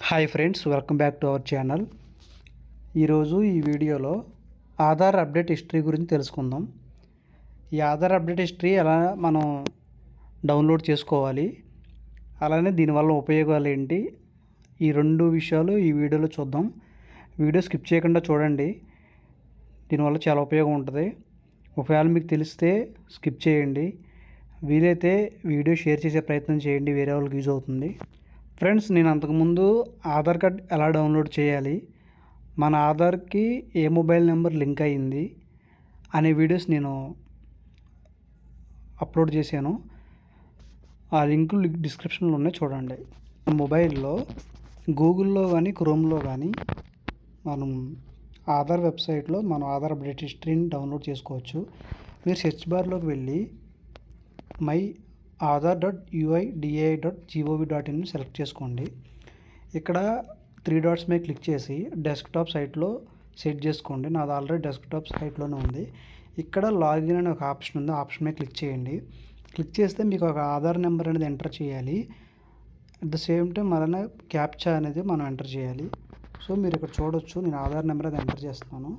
Hi friends, welcome back to our channel. ఈరోజు ఈ వీడియోలో ఆధార్ అప్డేట్ హిస్టరీ గురించి తెలుసుకుందాం. ఈ ఆధార్ అప్డేట్ హిస్టరీ ఎలా మనం డౌన్లోడ్ చేసుకోవాలి, అలానే దీనివల్ల ఉపయోగాలు ఏంటి, ఈ రెండు విషయాలు ఈ వీడియోలో చూద్దాం. వీడియో స్కిప్ చేయకుండా చూడండి, దీనివల్ల చాలా ఉపయోగం ఉంటుంది. ఒకవేళ మీకు తెలిస్తే స్కిప్ చేయండి, వీలైతే వీడియో షేర్ చేసే ప్రయత్నం చేయండి, వేరే వాళ్ళకి యూజ్ అవుతుంది. ఫ్రెండ్స్, నేను అంతకుముందు ఆధార్ కార్డ్ ఎలా డౌన్లోడ్ చేయాలి, మన ఆధార్కి ఏ మొబైల్ నెంబర్ లింక్ అయ్యింది అనే వీడియోస్ నేను అప్లోడ్ చేశాను. ఆ లింకులు డిస్క్రిప్షన్లో ఉన్నాయి, చూడండి. మొబైల్లో గూగుల్లో కానీ క్రోమ్లో కానీ మనం ఆధార్ వెబ్సైట్లో మనం ఆధార్ అప్డేట్ హిస్టరీని డౌన్లోడ్ చేసుకోవచ్చు. మీరు సెర్చ్ బార్లోకి వెళ్ళి మై aadhar.ui.dai.gov.in సెలెక్ట్ చేసుకోండి. ఇక్కడ 3 డాట్స్ మీద క్లిక్ చేసి డెస్క్టాప్ సైట్లో సెట్ చేసుకోండి. నాది ఆల్రెడీ డెస్క్టాప్ సైట్లోనే ఉంది. ఇక్కడ లాగిన్ అనే ఒక ఆప్షన్ ఉంది, ఆప్షన్ మీద క్లిక్ చేయండి. క్లిక్ చేస్తే మీకు ఒక ఆధార్ నెంబర్ అనేది ఎంటర్ చేయాలి. అట్ ద సేమ్ టైం అలానే క్యాప్చా అనేది మనం ఎంటర్ చేయాలి. సో మీరు ఇక్కడ చూడొచ్చు, నేను ఆధార్ నెంబర్ అది ఎంటర్ చేస్తున్నాను.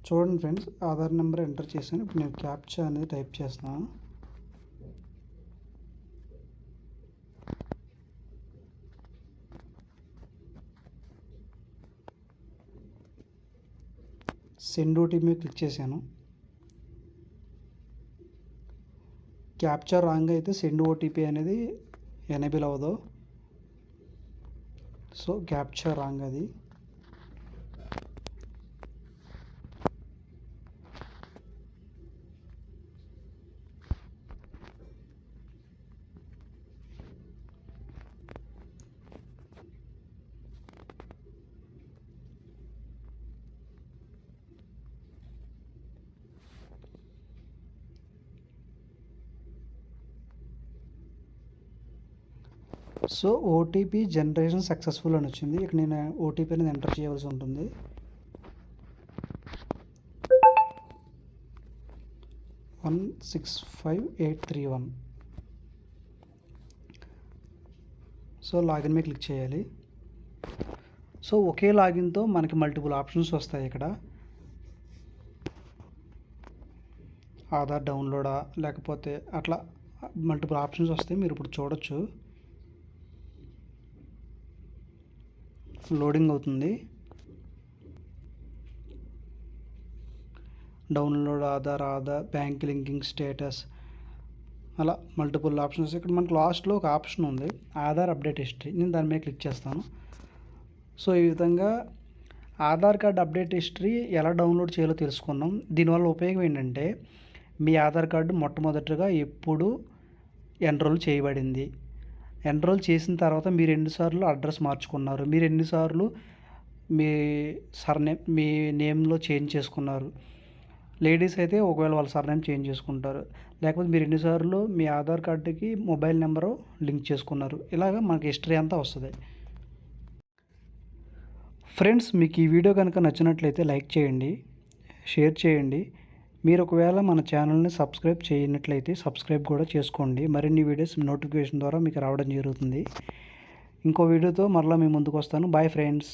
చూడండి ఫ్రెండ్స్, ఆధార్ నెంబర్ ఎంటర్ చేశాను. ఇప్పుడు నేను క్యాప్చా అనేది టైప్ చేస్తున్నాను. సెండ్ ఓటీపీ మీద క్లిక్ చేశాను. క్యాప్చా రాంగ్ అయితే సెండ్ ఓటీపీ అనేది ఎనేబుల్ అవ్వదు. సో క్యాప్చా రాంగ్ అది. సో ఓటీపీ జనరేషన్ సక్సెస్ఫుల్ అని వచ్చింది. ఇక్కడ నేను ఓటీపీ అనేది ఎంటర్ చేయవలసి ఉంటుంది. వన్ 65831. సో లాగిన్ మీద క్లిక్ చేయాలి. సో ఒకే లాగిన్తో మనకి మల్టిపుల్ ఆప్షన్స్ వస్తాయి. ఇక్కడ ఆధార్ డౌన్లోడా లేకపోతే అట్లా మల్టిపుల్ ఆప్షన్స్ వస్తాయి. మీరు ఇప్పుడు చూడొచ్చు, లోడింగ్ అవుతుంది. Download Aadhaar, bank linking status, అలా మల్టిపుల్ ఆప్షన్స్. ఇక్కడ మనకు లాస్ట్లో ఒక ఆప్షన్ ఉంది, ఆధార్ అప్డేట్ హిస్టరీ. నేను దాని మీద క్లిక్ చేస్తాను. సో ఈ విధంగా ఆధార్ కార్డ్ అప్డేట్ హిస్టరీ ఎలా డౌన్లోడ్ చేయాలో తెలుసుకున్నాం. దీనివల్ల ఉపయోగం ఏంటంటే, మీ ఆధార్ కార్డు మొట్టమొదటిగా ఎప్పుడు ఎన్రోల్ చేయబడింది, ఎన్రోల్ చేసిన తర్వాత మీరు ఎన్నిసార్లు అడ్రస్ మార్చుకున్నారు, మీరు ఎన్నిసార్లు మీ సర్నేమ్ మీ నేమ్లో చేంజ్ చేసుకున్నారు. లేడీస్ అయితే ఒకవేళ వాళ్ళ సర్నేమ్ చేంజ్ చేసుకుంటారు, లేకపోతే మీరు ఎన్నిసార్లు మీ ఆధార్ కార్డుకి మొబైల్ నెంబరు లింక్ చేసుకున్నారు. ఇలాగ మనకి హిస్టరీ అంతా వస్తుంది. ఫ్రెండ్స్, మీకు ఈ వీడియో కనుక నచ్చినట్లయితే లైక్ చేయండి, షేర్ చేయండి. మీరు ఒకవేళ మన ఛానల్ని సబ్స్క్రైబ్ చేయనట్లయితే సబ్స్క్రైబ్ కూడా చేసుకోండి. మరిన్ని వీడియోస్ నోటిఫికేషన్ ద్వారా మీకు రావడం జరుగుతుంది. ఇంకో వీడియోతో మరలా మీ ముందుకు వస్తాను. Bye friends.